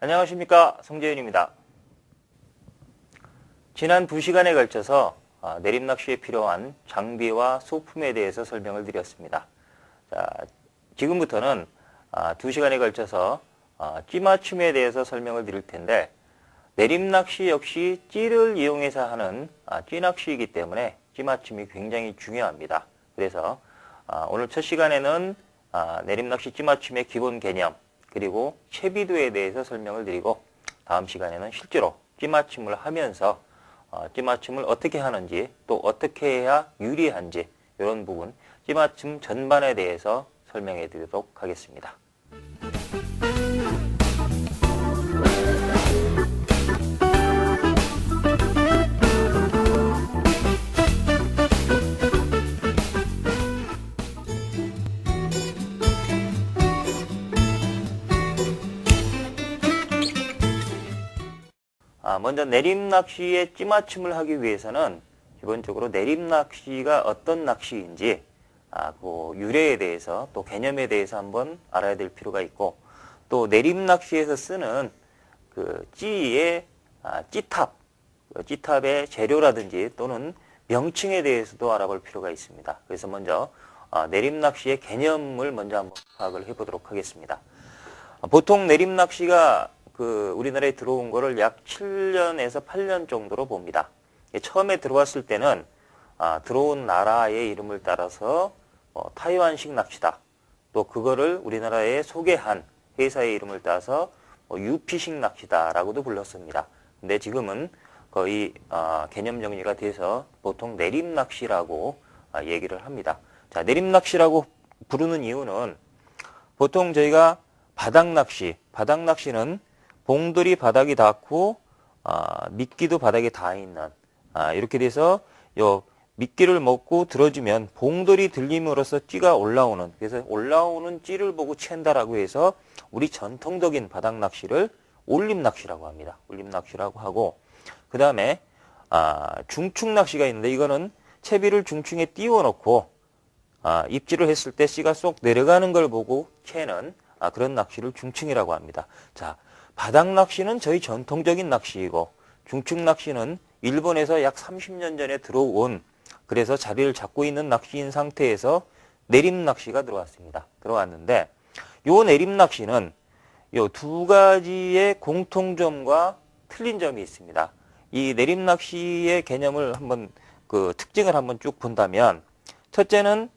안녕하십니까, 송재윤입니다. 지난 2시간에 걸쳐서 내림낚시에 필요한 장비와 소품에 대해서 설명을 드렸습니다. 자, 지금부터는 2시간에 걸쳐서 찌맞춤에 대해서 설명을 드릴 텐데, 내림낚시 역시 찌를 이용해서 하는 찌낚시이기 때문에 찌맞춤이 굉장히 중요합니다. 그래서 오늘 첫 시간에는 내림낚시 찌맞춤의 기본 개념, 그리고 채비도에 대해서 설명을 드리고, 다음 시간에는 실제로 찌맞춤을 하면서 찌맞춤을 어떻게 하는지, 또 어떻게 해야 유리한지, 이런 부분 찌맞춤 전반에 대해서 설명해 드리도록 하겠습니다. 먼저 내림낚시의 찌맞춤을 하기 위해서는 기본적으로 내림낚시가 어떤 낚시인지 그 유래에 대해서 또 개념에 대해서 한번 알아야 될 필요가 있고, 또 내림낚시에서 쓰는 그 찌의 찌탑, 찌탑의 재료라든지 또는 명칭에 대해서도 알아볼 필요가 있습니다. 그래서 먼저 내림낚시의 개념을 먼저 한번 파악을 해보도록 하겠습니다. 보통 내림낚시가 우리나라에 들어온 거를 약 7년에서 8년 정도로 봅니다. 처음에 들어왔을 때는 들어온 나라의 이름을 따라서 타이완식 낚시다, 또 그거를 우리나라에 소개한 회사의 이름을 따서 유피식 낚시다라고도 불렀습니다. 근데 지금은 거의 개념 정리가 돼서 보통 내림낚시라고 얘기를 합니다. 자, 내림낚시라고 부르는 이유는 보통 저희가 바닥낚시는 봉돌이 바닥이 닿고 미끼도 바닥에 닿아 있는 이렇게 돼서 요 미끼를 먹고 들어주면 봉돌이 들림으로써 찌가 올라오는, 그래서 올라오는 찌를 보고 챈다라고 해서 우리 전통적인 바닥낚시를 올림낚시라고 합니다. 올림낚시라고 하고, 그 다음에 중충낚시가 있는데, 이거는 채비를 중충에 띄워놓고 입질을 했을 때 찌가 쏙 내려가는 걸 보고 캐는 그런 낚시를 중충이라고 합니다. 자, 바닥낚시는 저희 전통적인 낚시이고, 중충낚시는 일본에서 약 30년 전에 들어온, 그래서 자리를 잡고 있는 낚시인 상태에서 내림낚시가 들어왔는데, 요 내림낚시는 요 두 가지의 공통점과 틀린 점이 있습니다. 이 내림낚시의 개념을 한번 특징을 한번 쭉 본다면, 첫째는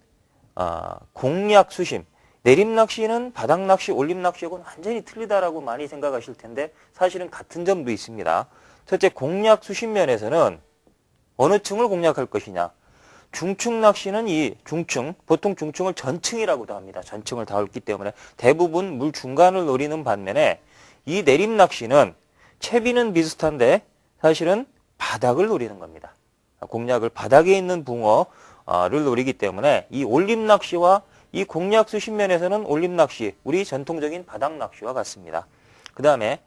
공략 수심. 내림낚시는 바닥낚시, 올림낚시하고는 완전히 틀리다라고 많이 생각하실 텐데 사실은 같은 점도 있습니다. 첫째, 공략 수심 면에서는 어느 층을 공략할 것이냐. 중충낚시는 보통 중충을 전층이라고도 합니다. 전층을 닿기 때문에 대부분 물 중간을 노리는 반면에, 이 내림낚시는 채비는 비슷한데 사실은 바닥을 노리는 겁니다. 공략을 바닥에 있는 붕어를 노리기 때문에 이 올림낚시와 이 공략 수심 면에서는 올림낚시, 우리 전통적인 바닥낚시와 같습니다. 그 다음에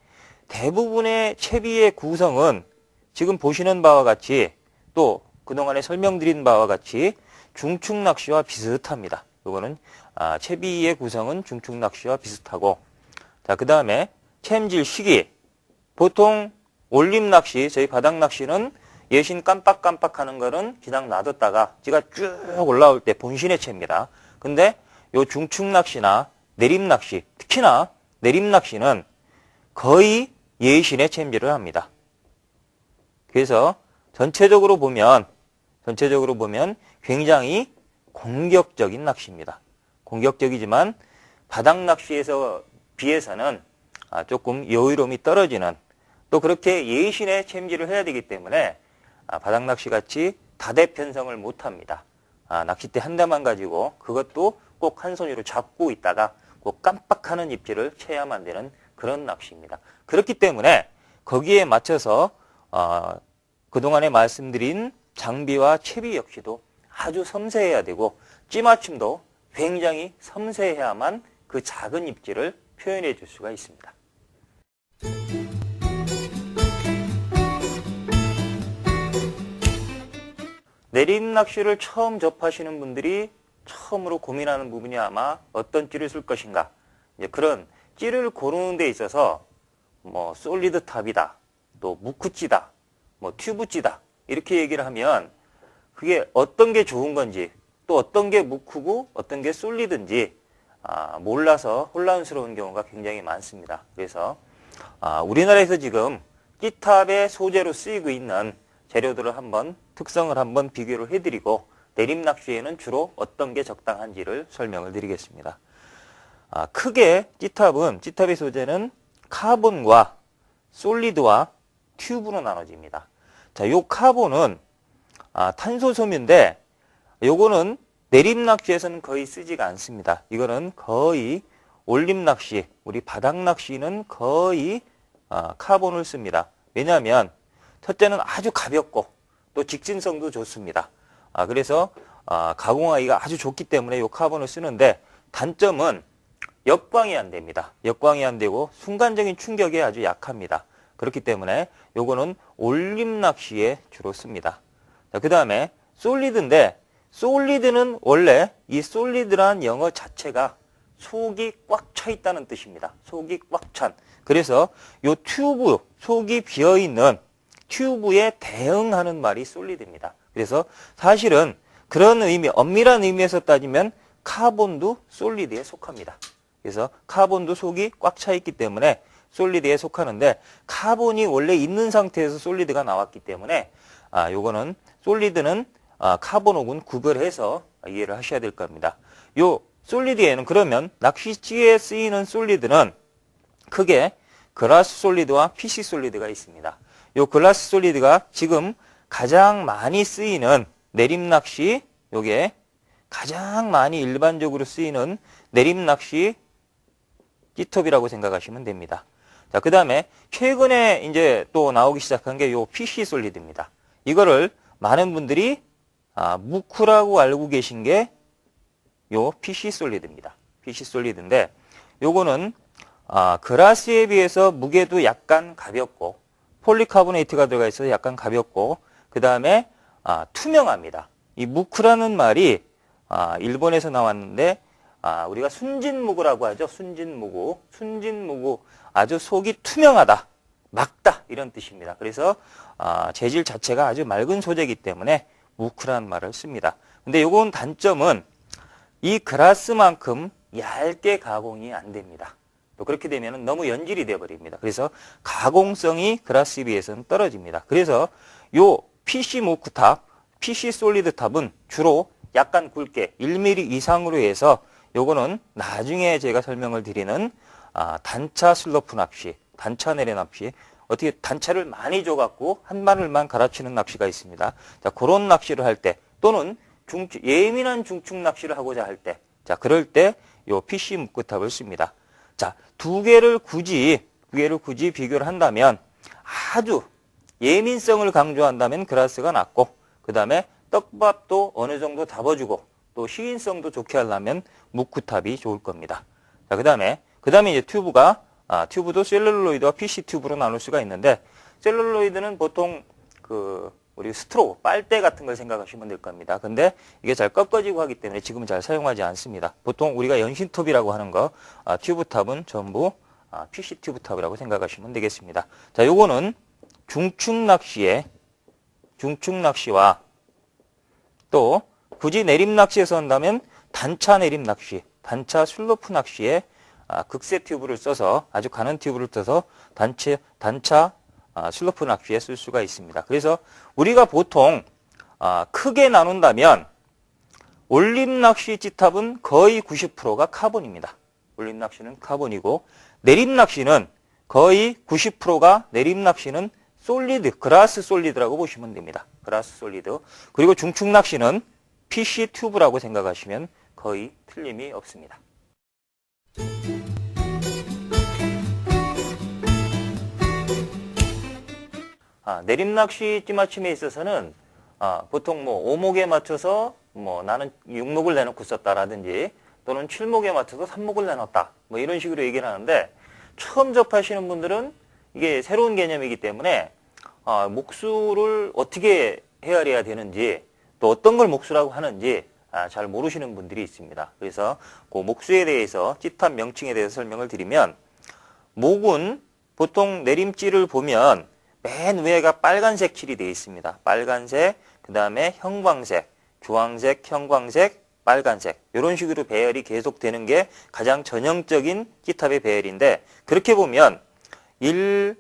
대부분의 채비의 구성은 지금 보시는 바와 같이, 또 그동안에 설명드린 바와 같이 중충낚시와 비슷합니다. 이거는 채비의 구성은 중충낚시와 비슷하고, 자, 그 다음에 챔질 시기. 보통 올림낚시, 저희 바닥낚시는 예신 깜빡깜빡 하는 거는 그냥 놔뒀다가 찌가 쭉 올라올 때 본신에 챕니다. 근데 요 중충낚시나 내림낚시, 특히나 내림낚시는 거의 예신에 챔질을 합니다. 그래서 전체적으로 보면 굉장히 공격적인 낚시입니다. 공격적이지만 바닥낚시에서 비해서는 조금 여유로움이 떨어지는, 또 그렇게 예신에 챔질을 해야 되기 때문에 바닥낚시 같이 다대편성을 못합니다. 낚싯대 한 대만 가지고 그것도 꼭 한 손으로 잡고 있다가 꼭 깜빡하는 입질을 채야만 되는 그런 낚시입니다. 그렇기 때문에 거기에 맞춰서 그동안에 말씀드린 장비와 채비 역시도 아주 섬세해야 되고, 찌맞춤도 굉장히 섬세해야만 그 작은 입질을 표현해 줄 수가 있습니다. 내림낚시를 처음 접하시는 분들이 처음으로 고민하는 부분이 아마 어떤 찌를 쓸 것인가, 이제 그런 찌를 고르는 데 있어서 뭐 솔리드 탑이다, 또 무크찌다, 뭐 튜브찌다 이렇게 얘기를 하면 그게 어떤 게 좋은 건지 또 어떤 게 무크고 어떤 게 솔리드인지 몰라서 혼란스러운 경우가 굉장히 많습니다. 그래서 우리나라에서 지금 찌탑의 소재로 쓰이고 있는 재료들을 한번 특성을 한번 비교를 해드리고 내림낚시에는 주로 어떤 게 적당한지를 설명을 드리겠습니다. 크게 찌탑의 소재는 카본과 솔리드와 튜브로 나눠집니다. 자, 요 카본은 탄소 섬유인데 요거는 내림 낚시에서는 거의 쓰지가 않습니다. 이거는 거의 올림 낚시, 우리 바닥 낚시는 거의 카본을 씁니다. 왜냐하면 첫째는 아주 가볍고 또 직진성도 좋습니다. 그래서 가공하기가 아주 좋기 때문에 이 카본을 쓰는데 단점은 역광이 안 됩니다. 역광이 안 되고 순간적인 충격에 아주 약합니다. 그렇기 때문에 요거는 올림 낚시에 주로 씁니다. 그 다음에 솔리드인데 솔리드는 원래 이 솔리드란 영어 자체가 속이 꽉 차 있다는 뜻입니다. 속이 꽉 찬. 그래서 요 튜브, 속이 비어있는 튜브에 대응하는 말이 솔리드입니다. 그래서 사실은 그런 의미, 엄밀한 의미에서 따지면 카본도 솔리드에 속합니다. 그래서 카본도 속이 꽉 차 있기 때문에 솔리드에 속하는데 카본이 원래 있는 상태에서 솔리드가 나왔기 때문에 요거는 솔리드는 카본하고는 구별해서 이해를 하셔야 될 겁니다. 요 솔리드에는 그러면 낚시찌에 쓰이는 솔리드는 크게 글라스 솔리드와 PC 솔리드가 있습니다. 요 글라스 솔리드가 지금 가장 많이 쓰이는 내림 낚시, 요게 가장 많이 일반적으로 쓰이는 내림 낚시 찌톱이라고 생각하시면 됩니다. 자, 그 다음에 최근에 이제 또 나오기 시작한 게 요 PC 솔리드입니다. 이거를 많은 분들이 무크라고 알고 계신 게 요 PC 솔리드입니다. PC 솔리드인데 요거는 글라스에 비해서 무게도 약간 가볍고 폴리카보네이트가 들어가 있어서 약간 가볍고 그 다음에 투명합니다. 이 무크라는 말이 일본에서 나왔는데 우리가 순진무구라고 하죠. 순진무구 아주 속이 투명하다, 맑다 이런 뜻입니다. 그래서 재질 자체가 아주 맑은 소재이기 때문에 무크라는 말을 씁니다. 근데 요건 단점은 이 글라스만큼 얇게 가공이 안 됩니다. 또 그렇게 되면 너무 연질이 되어버립니다. 그래서 가공성이 글라스에 비해서는 떨어집니다. 그래서 요 PC 무크탑, PC 솔리드 탑은 주로 약간 굵게 1mm 이상으로 해서 요거는 나중에 제가 설명을 드리는 단차 슬로프 낚시, 단차 내려 낚시, 어떻게 단차를 많이 줘갖고 한 바늘만 갈아치는 낚시가 있습니다. 자, 그런 낚시를 할 때 또는 예민한 중축 낚시를 하고자 할 때, 자, 그럴 때 요 PC 무크탑을 씁니다. 자, 두 개를 굳이 비교를 한다면 아주 예민성을 강조한다면 글라스가 낫고 그 다음에 떡밥도 어느 정도 잡아주고 또 시인성도 좋게 하려면 무크탑이 좋을 겁니다. 자, 그 다음에 이제 튜브도 셀룰로이드와 PC 튜브로 나눌 수가 있는데 셀룰로이드는 보통 우리 스트로우, 빨대 같은 걸 생각하시면 될 겁니다. 근데 이게 잘 꺾어지고 하기 때문에 지금은 잘 사용하지 않습니다. 보통 우리가 연신톱이라고 하는 거, 튜브탑은 전부 PC 튜브탑이라고 생각하시면 되겠습니다. 자, 요거는 중축 낚시와 또 굳이 내림 낚시에서 한다면 단차 내림 낚시, 단차 슬로프 낚시에 극세 튜브를 써서 아주 가는 튜브를 써서 단차 슬로프 낚시에 쓸 수가 있습니다. 그래서 우리가 보통 크게 나눈다면 올림 낚시 찌탑은 거의 90%가 카본입니다. 올림 낚시는 카본이고 내림 낚시는 거의 90%가 내림 낚시는 솔리드, 글라스 솔리드라고 보시면 됩니다. 글라스 솔리드. 그리고 중축 낚시는 PC 튜브라고 생각하시면 거의 틀림이 없습니다. 내림 낚시 찌맞춤에 있어서는 보통 오목에 맞춰서 나는 6목을 내놓고 썼다라든지 또는 7목에 맞춰서 3목을 내놨다 이런 식으로 얘기를 하는데 처음 접하시는 분들은 이게 새로운 개념이기 때문에 목수를 어떻게 헤아려야 되는지 또 어떤 걸 목수라고 하는지 잘 모르시는 분들이 있습니다. 그래서 그 목수에 대해서 찌탑 명칭에 대해서 설명을 드리면 목은 보통 내림찌를 보면 맨 위에가 빨간색 칠이 되어 있습니다. 빨간색, 그 다음에 형광색, 주황색, 형광색, 빨간색 이런 식으로 배열이 계속되는 게 가장 전형적인 찌탑의 배열인데 그렇게 보면 1,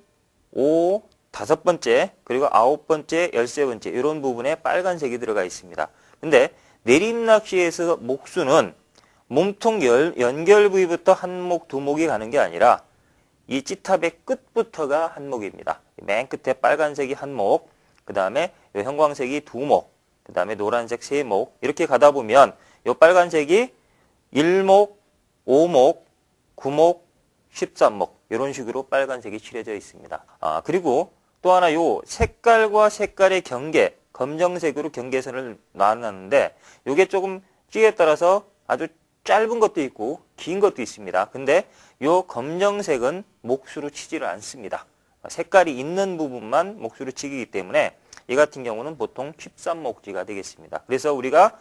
5, 5번째 그리고 9번째, 13번째 이런 부분에 빨간색이 들어가 있습니다. 근데 내림낚시에서 목수는 몸통 연결 부위부터 한 목, 두 목이 가는 게 아니라 이 찌탑의 끝부터가 한 목입니다. 맨 끝에 빨간색이 한 목, 그 다음에 형광색이 두 목, 그 다음에 노란색 세 목 이렇게 가다 보면 이 빨간색이 1목, 5목, 9목, 13목 이런 식으로 빨간색이 칠해져 있습니다. 그리고 또 하나 요 색깔과 색깔의 경계, 검정색으로 경계선을 놔놨는데 이게 조금 찌에 따라서 아주 짧은 것도 있고 긴 것도 있습니다. 근데 요 검정색은 목수로 치지를 않습니다. 색깔이 있는 부분만 목수로 치기 때문에 이 같은 경우는 보통 13목지가 되겠습니다. 그래서 우리가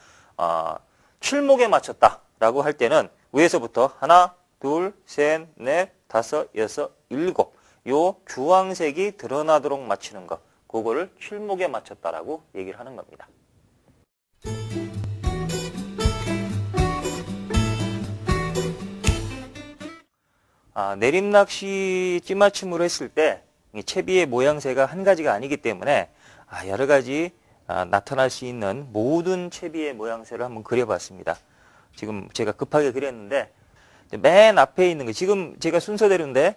7목에 맞췄다라고 할 때는 위에서부터 하나, 둘, 셋, 넷, 다섯, 여섯, 일곱 요 주황색이 드러나도록 맞추는 거 그거를 7목에 맞췄다라고 얘기를 하는 겁니다. 내림낚시 찌맞춤으로 했을 때 채비의 모양새가 한 가지가 아니기 때문에 여러 가지 나타날 수 있는 모든 채비의 모양새를 한번 그려봤습니다. 지금 제가 급하게 그렸는데 맨 앞에 있는 거 지금 제가 순서대로인데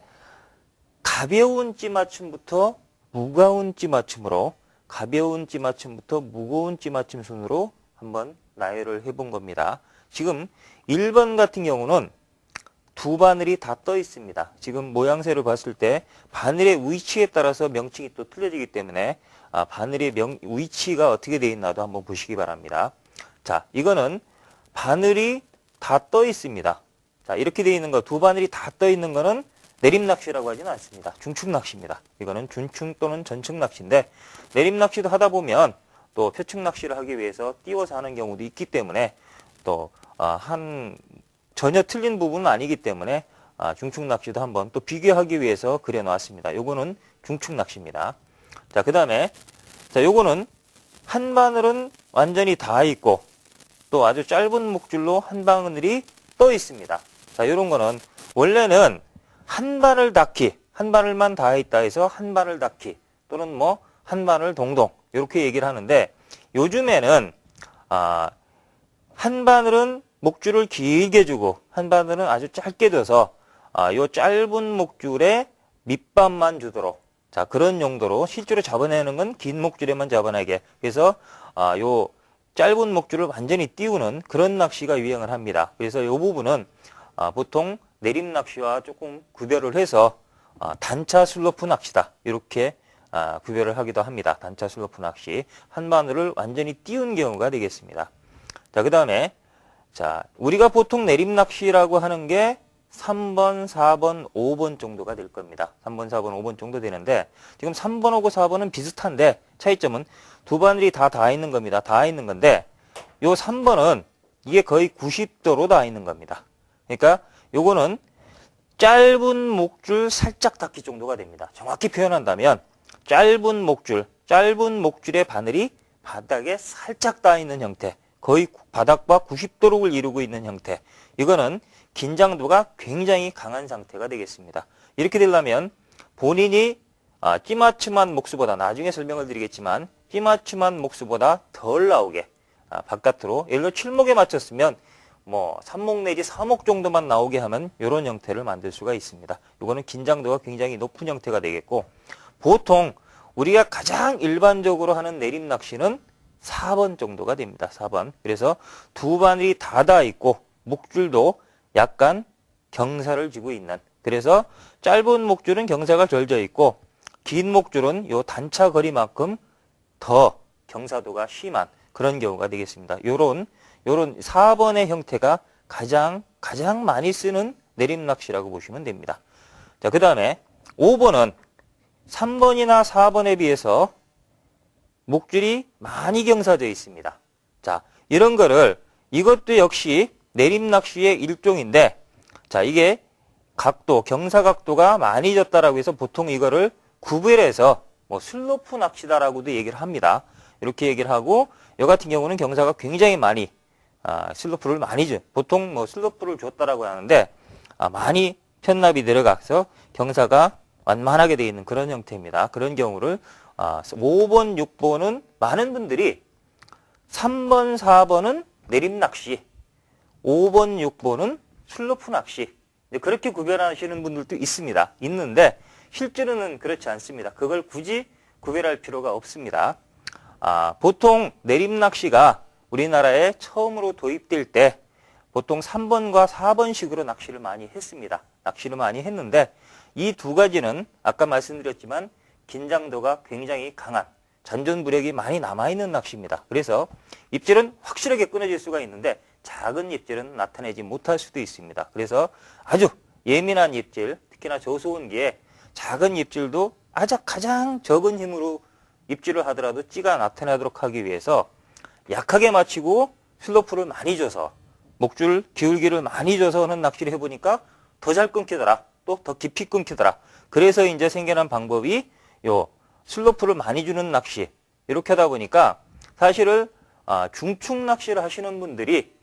가벼운 찌맞춤부터 무거운 찌맞춤으로 가벼운 찌맞춤부터 무거운 찌맞춤 순으로 한번 나열을 해본 겁니다. 지금 1번 같은 경우는 두 바늘이 다 떠 있습니다. 지금 모양새를 봤을 때 바늘의 위치에 따라서 명칭이 또 틀려지기 때문에 바늘의 위치가 어떻게 되어 있나도 한번 보시기 바랍니다. 자, 이거는 바늘이 다 떠 있습니다. 자, 이렇게 되어 있는 거, 두 바늘이 다 떠 있는 거는 내림낚시라고 하지는 않습니다. 중축낚시입니다. 이거는 준축 또는 전축낚시인데 내림낚시도 하다 보면 또 표축낚시를 하기 위해서 띄워서 하는 경우도 있기 때문에 또 전혀 틀린 부분은 아니기 때문에 중축낚시도 한번 또 비교하기 위해서 그려놨습니다. 요거는 중축낚시입니다. 자, 그 다음에 요거는 한 바늘은 완전히 닿아 있고 또 아주 짧은 목줄로 한 바늘이 떠 있습니다. 자, 요런 거는 원래는 한 바늘 닿기, 한 바늘만 닿아 있다 해서 한 바늘 닿기 또는 뭐 한 바늘 동동 이렇게 얘기를 하는데 요즘에는 한 바늘은 목줄을 길게 주고 한 바늘은 아주 짧게 둬서 요 짧은 목줄에 밑밥만 주도록 자 그런 용도로 실제로 잡아내는 건 긴 목줄에만 잡아내게 그래서 요 짧은 목줄을 완전히 띄우는 그런 낚시가 유행을 합니다. 그래서 요 부분은 보통 내림 낚시와 조금 구별을 해서 단차 슬로프 낚시다 이렇게 구별을 하기도 합니다. 단차 슬로프 낚시 한 바늘을 완전히 띄운 경우가 되겠습니다. 자, 그 다음에 자, 우리가 보통 내림 낚시라고 하는 게 3번, 4번, 5번 정도가 될 겁니다. 3번, 4번, 5번 정도 되는데 지금 3번하고 4번은 비슷한데 차이점은 두 바늘이 다 닿아 있는 겁니다. 닿아 있는 건데 요 3번은 이게 거의 90도로 닿아 있는 겁니다. 그러니까 요거는 짧은 목줄 살짝 닿기 정도가 됩니다. 정확히 표현한다면 짧은 목줄의 바늘이 바닥에 살짝 닿아 있는 형태 거의 바닥과 90도를 이루고 있는 형태 이거는 긴장도가 굉장히 강한 상태가 되겠습니다. 이렇게 되려면 본인이 찌맞춤한 목수보다 나중에 설명을 드리겠지만 찌맞춤한 목수보다 덜 나오게 바깥으로 예를 들어 7목에 맞췄으면 뭐 3목 내지 4목 정도만 나오게 하면 이런 형태를 만들 수가 있습니다. 이거는 긴장도가 굉장히 높은 형태가 되겠고 보통 우리가 가장 일반적으로 하는 내림 낚시는 4번 정도가 됩니다. 4번. 그래서 두 바늘이 닿아 있고 목줄도 약간 경사를 지고 있는 그래서 짧은 목줄은 경사가 절져 있고 긴 목줄은 요 단차 거리만큼 더 경사도가 심한 그런 경우가 되겠습니다. 요런 4번의 형태가 가장 많이 쓰는 내림 낚시라고 보시면 됩니다. 자, 그 다음에 5번은 3번이나 4번에 비해서 목줄이 많이 경사되어 있습니다. 자, 이런 거를 이것도 역시 내림 낚시의 일종인데 자, 이게 각도, 경사각도가 많이 졌다라고 해서 보통 이거를 구별해서 뭐 슬로프 낚시다라고도 얘기를 합니다. 이렇게 얘기를 하고, 이 같은 경우는 경사가 굉장히 많이, 슬로프를 많이 줘. 보통 뭐 슬로프를 줬다라고 하는데, 많이 편납이 들어가서 경사가 완만하게 되어 있는 그런 형태입니다. 그런 경우를 5번, 6번은 많은 분들이 3번, 4번은 내림 낚시, 5번, 6번은 슬로프 낚시, 그렇게 구별하시는 분들도 있습니다. 있는데 실제로는 그렇지 않습니다. 그걸 굳이 구별할 필요가 없습니다. 보통 내림 낚시가 우리나라에 처음으로 도입될 때 보통 3번과 4번식으로 낚시를 많이 했습니다. 낚시를 많이 했는데 이 두 가지는 아까 말씀드렸지만 긴장도가 굉장히 강한 잔존부력이 많이 남아있는 낚시입니다. 그래서 입질은 확실하게 끊어질 수가 있는데 작은 입질은 나타내지 못할 수도 있습니다. 그래서 아주 예민한 입질, 특히나 저수온기에 작은 입질도 가장 적은 힘으로 입질을 하더라도 찌가 나타나도록 하기 위해서 약하게 맞추고 슬로프를 많이 줘서 목줄 기울기를 많이 줘서 하는 낚시를 해보니까 더 잘 끊기더라. 또 더 깊이 끊기더라. 그래서 이제 생겨난 방법이 요 슬로프를 많이 주는 낚시. 이렇게 하다 보니까 사실은 중축 낚시를 하시는 분들이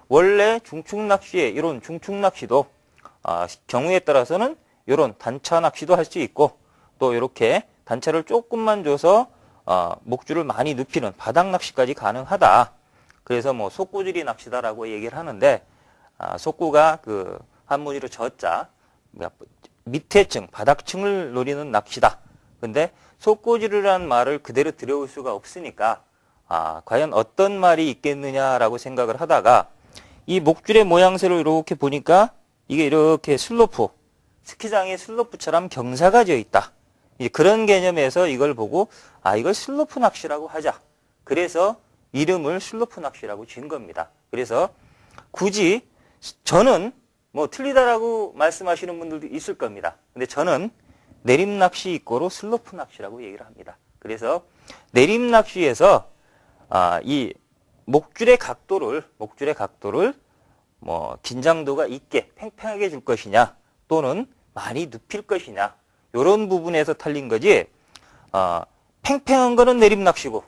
원래 중축 낚시에 이런 중축 낚시도 경우에 따라서는 이런 단차 낚시도 할 수 있고 또 이렇게 단차를 조금만 줘서 목줄을 많이 눕히는 바닥 낚시까지 가능하다. 그래서 뭐 속구질이 낚시다라고 얘기를 하는데 속구가 그 한문으로 저자 밑에 층, 바닥층을 노리는 낚시다. 근데 속구질이라는 말을 그대로 들여올 수가 없으니까 과연 어떤 말이 있겠느냐라고 생각을 하다가 이 목줄의 모양새를 이렇게 보니까 이게 이렇게 슬로프, 스키장의 슬로프처럼 경사가 지어 있다. 이제 그런 개념에서 이걸 보고 이걸 슬로프 낚시라고 하자. 그래서 이름을 슬로프 낚시라고 지은 겁니다. 그래서 굳이 저는 뭐 틀리다라고 말씀하시는 분들도 있을 겁니다. 근데 저는 내림 낚시 이꼬로 슬로프 낚시라고 얘기를 합니다. 그래서 내림 낚시에서 이 목줄의 각도를 뭐 긴장도가 있게 팽팽하게 줄 것이냐 또는 많이 눕힐 것이냐 이런 부분에서 틀린 거지 팽팽한 거는 내림 낚시고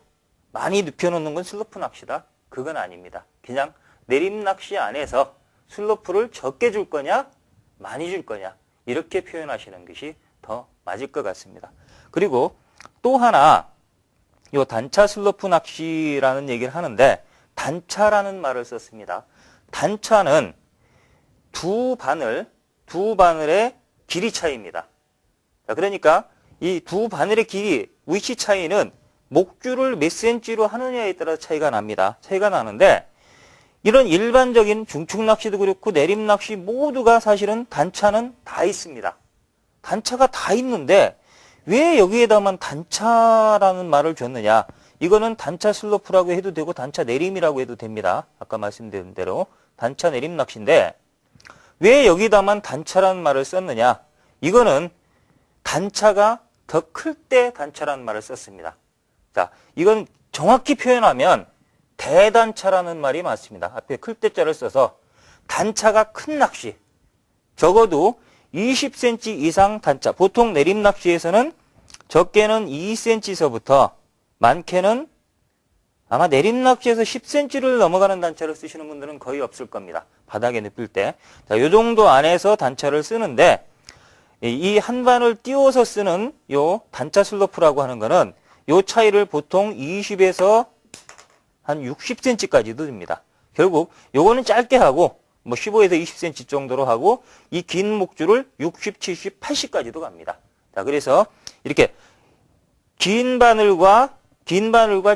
많이 눕혀놓는 건 슬로프 낚시다. 그건 아닙니다. 그냥 내림 낚시 안에서 슬로프를 적게 줄 거냐 많이 줄 거냐 이렇게 표현하시는 것이 더 맞을 것 같습니다. 그리고 또 하나 요 단차 슬로프 낚시라는 얘기를 하는데 단차라는 말을 썼습니다. 단차는 두 바늘의 길이 차이입니다. 그러니까 이 두 바늘의 길이 위치 차이는 목줄을 몇 센치로 하느냐에 따라 차이가 납니다. 차이가 나는데 이런 일반적인 중축 낚시도 그렇고 내림 낚시 모두가 사실은 단차는 다 있습니다. 단차가 다 있는데 왜 여기에다만 단차라는 말을 줬느냐? 이거는 단차 슬로프라고 해도 되고 단차 내림이라고 해도 됩니다. 아까 말씀드린 대로 단차 내림 낚시인데 왜 여기다만 단차라는 말을 썼느냐? 이거는 단차가 더 클 때 단차라는 말을 썼습니다. 자, 이건 정확히 표현하면 대단차라는 말이 맞습니다. 앞에 클 때자를 써서 단차가 큰 낚시, 적어도 20cm 이상 단차. 보통 내림 낚시에서는 적게는 2cm서부터 많게는 아마 내림 낚시에서 10cm를 넘어가는 단차를 쓰시는 분들은 거의 없을 겁니다. 바닥에 눕힐 때. 자, 요 정도 안에서 단차를 쓰는데 이 한 반을 띄워서 쓰는 요 단차 슬로프라고 하는 거는 요 차이를 보통 20에서 한 60cm까지도 됩니다. 결국 요거는 짧게 하고 뭐 15에서 20cm 정도로 하고 이 긴 목줄을 60, 70, 80까지도 갑니다. 자, 그래서 이렇게 긴 바늘과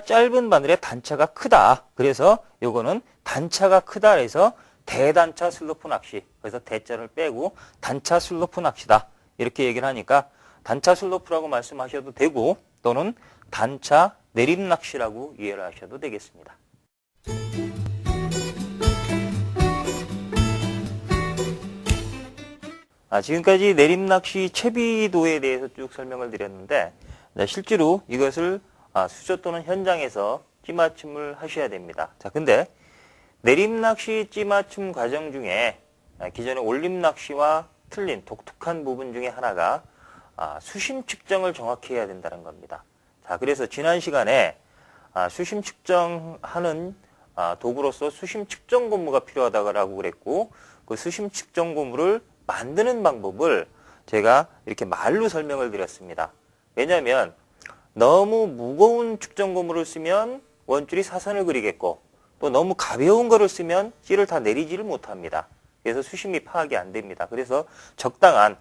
짧은 바늘의 단차가 크다. 그래서 요거는 단차가 크다 해서 대단차 슬로프 낚시. 그래서 대자를 빼고 단차 슬로프 낚시다. 이렇게 얘기를 하니까 단차 슬로프라고 말씀하셔도 되고 또는 단차 내림 낚시라고 이해를 하셔도 되겠습니다. 지금까지 내림 낚시 채비도에 대해서 쭉 설명을 드렸는데 실제로 이것을 수조 또는 현장에서 찌맞춤을 하셔야 됩니다. 자, 근데 내림 낚시 찌맞춤 과정 중에 기존의 올림 낚시와 틀린 독특한 부분 중에 하나가 수심 측정을 정확히 해야 된다는 겁니다. 자, 그래서 지난 시간에 수심 측정하는 도구로서 수심 측정 고무가 필요하다고 그랬고, 그 수심 측정 고무를 만드는 방법을 제가 이렇게 말로 설명을 드렸습니다. 왜냐하면 너무 무거운 측정 고무를 쓰면 원줄이 사선을 그리겠고, 또 너무 가벼운 거를 쓰면 찌를 다 내리지를 못합니다. 그래서 수심이 파악이 안 됩니다. 그래서 적당한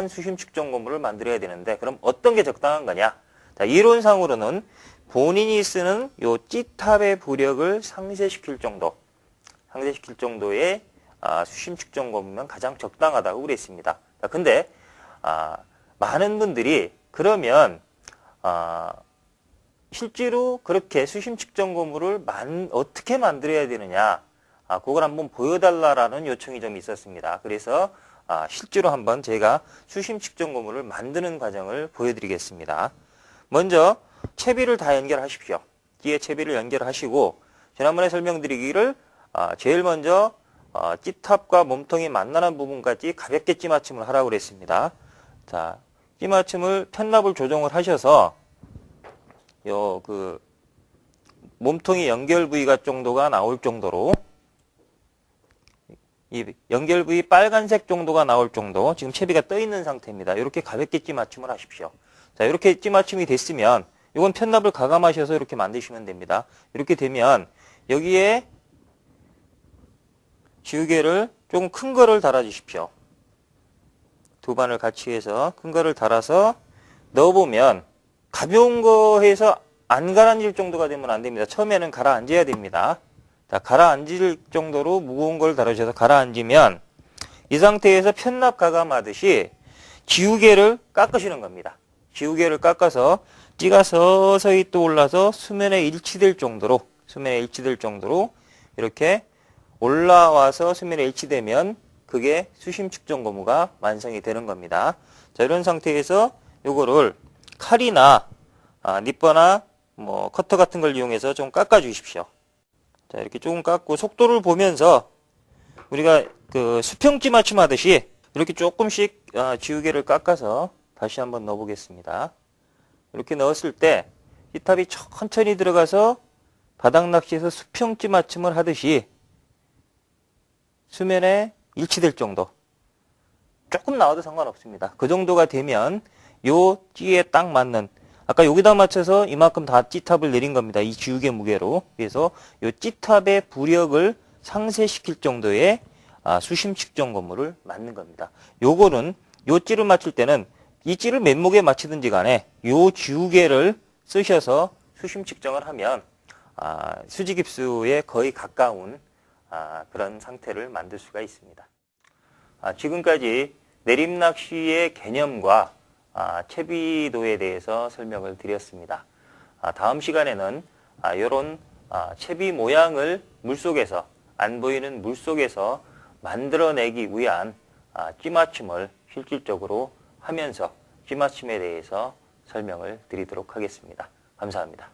수심 측정 고무를 만들어야 되는데, 그럼 어떤 게 적당한 거냐? 자, 이론상으로는 본인이 쓰는 요 찌탑의 부력을 상쇄시킬 정도의 수심 측정 고무면 가장 적당하다고 그랬습니다. 자, 근데 많은 분들이 그러면 실제로 그렇게 수심 측정 고무를 어떻게 만들어야 되느냐, 그걸 한번 보여달라라는 요청이 좀 있었습니다. 그래서 실제로 한번 제가 수심 측정 고무를 만드는 과정을 보여드리겠습니다. 먼저 채비를 다 연결하십시오. 찌의 채비를 연결하시고, 지난번에 설명드리기를 제일 먼저 찌탑과 몸통이 만나는 부분까지 가볍게 찌맞춤을 하라고 그랬습니다. 자, 찌맞춤을 편납을 조정을 하셔서 몸통이 연결 부위가 정도가 나올 정도로, 이 연결 부위 빨간색 정도가 나올 정도, 지금 채비가 떠 있는 상태입니다. 이렇게 가볍게 찌맞춤을 하십시오. 자, 이렇게 찌맞춤이 됐으면 이건 편납을 가감하셔서 이렇게 만드시면 됩니다. 이렇게 되면 여기에 지우개를 조금 큰 거를 달아 주십시오. 두 반을 같이 해서 큰 거를 달아서 넣어보면, 가벼운 거 해서 안 가라앉을 정도가 되면 안 됩니다. 처음에는 가라앉아야 됩니다. 자, 가라앉을 정도로 무거운 걸 달아주셔서 가라앉으면 이 상태에서 편납 가감하듯이 지우개를 깎으시는 겁니다. 지우개를 깎아서 찌가 서서히 또 올라서 수면에 일치될 정도로 이렇게 올라와서 수면에 일치되면 그게 수심 측정 고무가 완성이 되는 겁니다. 자, 이런 상태에서 요거를 칼이나 니퍼나 커터 같은 걸 이용해서 좀 깎아 주십시오. 자, 이렇게 조금 깎고 속도를 보면서 우리가 그 수평찌 맞춤하듯이 이렇게 조금씩 지우개를 깎아서 다시 한번 넣어 보겠습니다. 이렇게 넣었을 때 찌탑이 천천히 들어가서 바닥 낚시에서 수평찌 맞춤을 하듯이 수면에 일치될 정도, 조금 나와도 상관없습니다. 그 정도가 되면 요 찌에 딱 맞는, 아까 여기다 맞춰서 이만큼 다 찌탑을 내린 겁니다. 이 지우개 무게로. 그래서 요 찌탑의 부력을 상쇄시킬 정도의 수심 측정 고무를 맞는 겁니다. 요거는 요 찌를 맞출 때는 이 찌를 맨목에 맞추든지 간에 요 지우개를 쓰셔서 수심 측정을 하면 수지 깁스에 거의 가까운 그런 상태를 만들 수가 있습니다. 지금까지 내림낚시의 개념과 채비도에 대해서 설명을 드렸습니다. 다음 시간에는 이런 채비 모양을 물속에서, 안 보이는 물속에서 만들어내기 위한 찌맞춤을 실질적으로 하면서 찌맞춤에 대해서 설명을 드리도록 하겠습니다. 감사합니다.